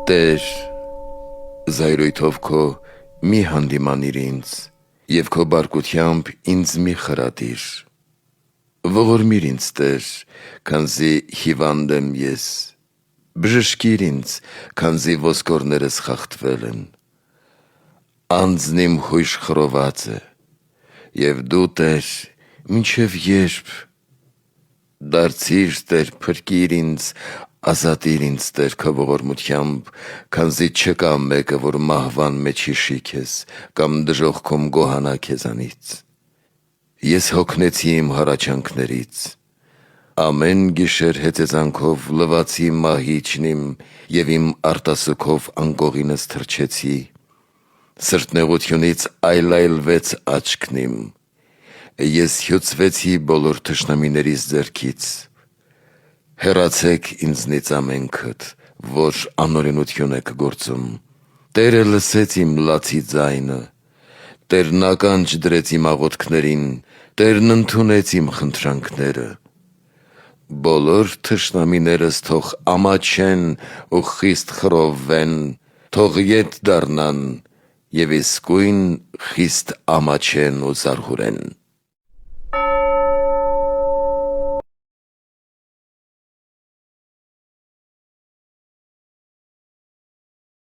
Տեր, զայրույթով քո մի հանդիմանիր ինձ, և քո բարկությամբ ինձ մի խրատիր: Ողորմիր ինձ, Տեր, քանզի հիվանդ եմ ես, բժշկիր ինձ, քանզի ոսկորներս խախտվել են: Անձն իմ հույժ խռոված է, և դու, Տեր, մինչև ե՞րբ: Դարձի՛ր, Տեր, փրկիր ինձ, ազատի՛ր ինձ, Տեր, քո ողորմությամբ, քանզի չկա մեկը, որ մահվան մեջ հիշի քեզ, կամ դժոխքում գոհանա քեզանից: Ես հոգնեցի իմ հառաչանքներից, ամեն գիշեր հեծեծանքով լվացի մահիճն իմ և իմ արտասուքով անկողինս թռչեցի: Սրտնեղությունից այլայլվեց աչքն իմ, ես հյուծվեցի բոլոր թշնամիներիս ձեռքից: Հեռացե՛ք ինձնից ամենքդ, որ անօրենություն եք գործում: Տերը լսեց իմ լացի ձայնը, Տերն ականջ դրեց իմ աղոթքներին, Տերն ընդունեց իմ խնդրանքները: Բոլոր թշնամիներս թող ամաչեն ու խիստ խռովվեն, թող ետ դառնան և իսկույն խիստ ամաչեն ու զարհուրեն: